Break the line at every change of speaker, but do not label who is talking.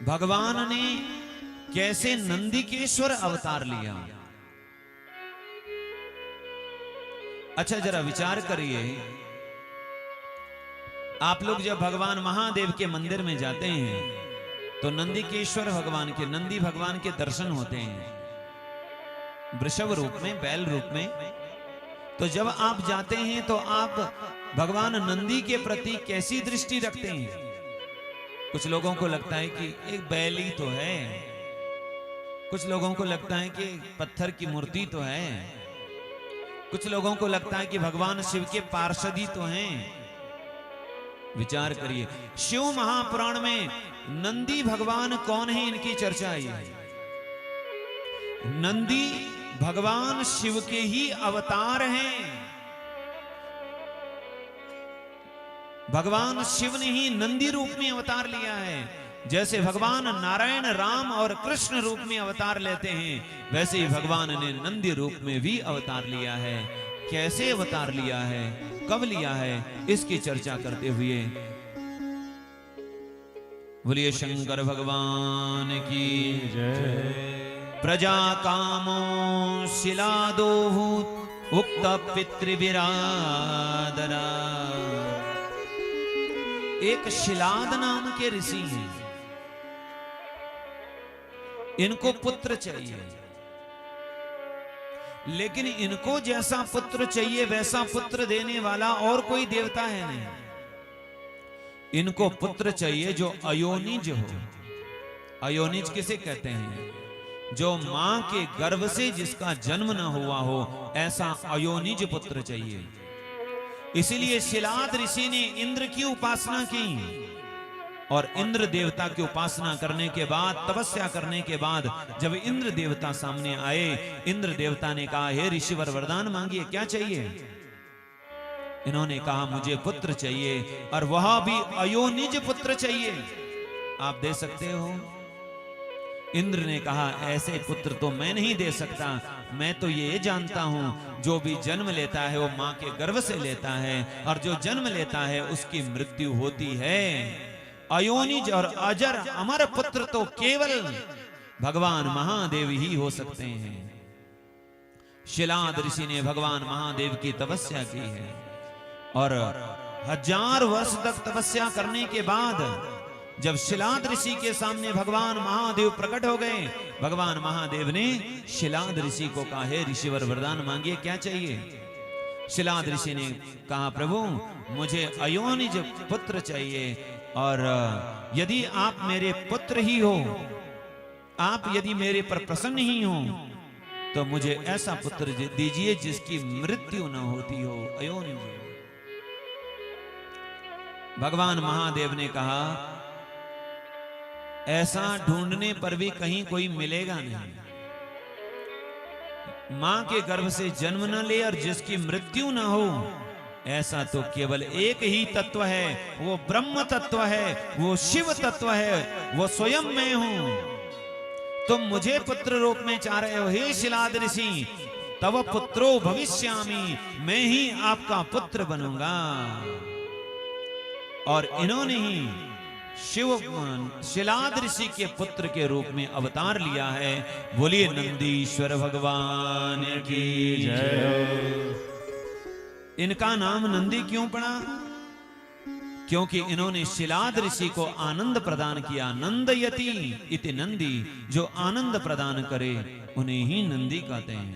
भगवान ने कैसे नंदिकेश्वर अवतार लिया। अच्छा जरा विचार करिए, आप लोग जब भगवान महादेव के मंदिर में जाते हैं तो नंदिकेश्वर भगवान के, नंदी भगवान के दर्शन होते हैं वृषभ रूप में, बैल रूप में। तो जब आप जाते हैं तो आप भगवान नंदी के प्रति कैसी दृष्टि रखते हैं? कुछ लोगों को लगता है कि एक बैल ही तो है, कुछ लोगों को लगता है कि पत्थर की मूर्ति तो है, कुछ लोगों को लगता है कि भगवान शिव के पार्षद ही तो हैं। विचार करिए, शिव महापुराण में नंदी भगवान कौन है, इनकी चर्चा आई है। नंदी भगवान शिव के ही अवतार हैं। भगवान शिव ने ही नंदी रूप में अवतार लिया है। जैसे भगवान नारायण, राम और कृष्ण रूप में अवतार लेते हैं, वैसे ही भगवान ने नंदी रूप में भी अवतार लिया है। कैसे अवतार लिया है, कब लिया है, इसकी चर्चा करते हुए बोलिए शंकर भगवान की जय। प्रजा कामो शिलादोभूत उक्त पितृविरादरा। एक शिलाद नाम के ऋषि हैं, इनको पुत्र चाहिए, लेकिन इनको जैसा पुत्र चाहिए वैसा पुत्र देने वाला और कोई देवता है नहीं। इनको पुत्र चाहिए जो अयोनिज हो। अयोनिज किसे कहते हैं? जो मां के गर्भ से जिसका जन्म न हुआ हो, ऐसा अयोनिज पुत्र चाहिए। इसीलिए शिलाद ऋषि ने इंद्र की उपासना की, और इंद्र देवता की उपासना करने के बाद, तपस्या करने के बाद जब इंद्र देवता सामने आए, इंद्र देवता ने कहा हे ऋषिवर वरदान मांगिए, क्या चाहिए? इन्होंने कहा मुझे पुत्र चाहिए, और वह भी अयोनिज पुत्र चाहिए। आप दे सकते हो? इंद्र ने कहा ऐसे पुत्र तो मैं नहीं दे सकता, मैं तो ये जानता हूं जो भी जन्म लेता है वो मां के गर्भ से लेता है, और जो जन्म लेता है उसकी मृत्यु होती है। अयोनिज और अजर अमर पुत्र तो केवल भगवान महादेव ही हो सकते हैं। शिलाद ऋषि ने भगवान महादेव की तपस्या की है, और 1000 वर्ष तक तपस्या करने के बाद जब शिलाद ऋषि के सामने भगवान महादेव प्रकट हो गए, भगवान महादेव ने शिलाद ऋषि को कहा हे ऋषिवर वरदान मांगिए, क्या चाहिए? शिलाद ऋषि ने कहा प्रभु मुझे अयोनिज पुत्र चाहिए, और यदि आप मेरे पुत्र ही हो, आप यदि मेरे पर प्रसन्न ही हो, तो मुझे ऐसा पुत्र दीजिए जिसकी मृत्यु न होती हो, अयोनिज। भगवान महादेव ने कहा ऐसा ढूंढने पर भी कहीं कोई मिलेगा नहीं। मां के गर्भ से जन्म न ले और जिसकी मृत्यु न हो, ऐसा तो केवल एक ही तत्व है, वो ब्रह्म तत्व है, वो शिव तत्व है, वो स्वयं मैं हूं। तुम मुझे पुत्र रूप में चाह रहे हो, हे शिलाद ऋषि, तव पुत्रो भविष्यामि, मैं ही आपका पुत्र बनूंगा। और इन्होंने ही शिलाद ऋषि के पुत्र के रूप में अवतार लिया है। बोलिए नंदीश्वर भगवान की जय। इनका नाम नंदी क्यों पड़ा? क्योंकि इन्होंने शिलाद ऋषि को आनंद प्रदान किया। नंदयति इति नंदी, जो आनंद प्रदान करे उन्हें ही नंदी कहते हैं।